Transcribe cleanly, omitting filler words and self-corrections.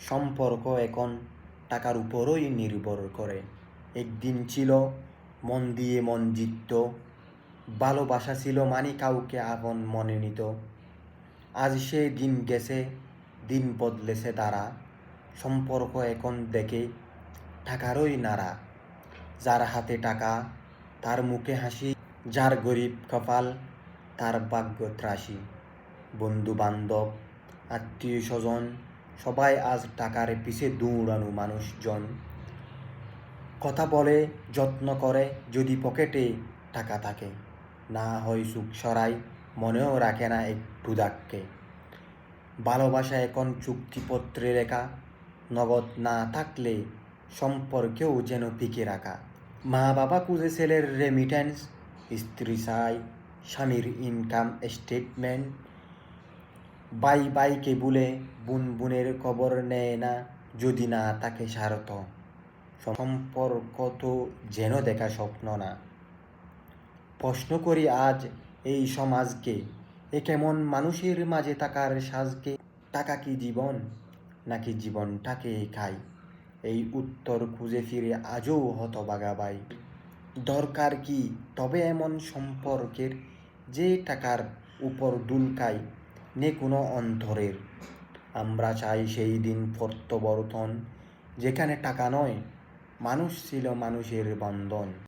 সম্পর্ক এখন টাকার উপরই নির্ভর করে। একদিন ছিল মন দিয়ে মন জিতত, ভালোবাসা ছিল মানে কাউকে আপন মনে নিত। আজ সে দিন গেছে, দিন বদলেছে তারা, সম্পর্ক এখন দেখে টাকারই নাড়া। যার হাতে টাকা তার মুখে হাসি, যার গরিব কপাল তার ভাগ্য ত্রাসি। বন্ধু বান্ধব আত্মীয় স্বজন সবাই আজ টাকার পিছে দৌড়ানো মানুষজন। কথা বলে যত্ন করে যদি পকেটে টাকা থাকে, না হয় সুখ সরাই মনেও রাখে না একটু দাগকে। ভালোবাসা এখন চুক্তিপত্রে লেখা, নগদ না থাকলে সম্পর্কেও যেন পিকে রাখা। মা বাবা খুঁজে ছেলের রেমিট্যান্স, স্ত্রী চায় স্বামীর ইনকাম স্টেটমেন্ট। ভাই ভাইকে ভুলে বোন বোনের খবর নেয় না যদি না থাকে স্বার্থ। সম্পর্ক তো যেন দেখা স্বপ্ন না। প্রশ্ন করি আজ এই সমাজকে, এ কেমন মানুষের মাঝে টাকার সাজকে? টাকা কি জীবন, নাকি জীবনটাকে খাই? এই উত্তর খুঁজে ফিরে আজও হতভাগা ভাই। দরকার কি তবে এমন সম্পর্কের, যে টাকার উপর দুলকায় নে কোনো অন্তরের? আমরা চাই সেই দিন প্রত্যাবর্তন, যেখানে টাকা নয় মানুষ ছিল মানুষের বন্ধন।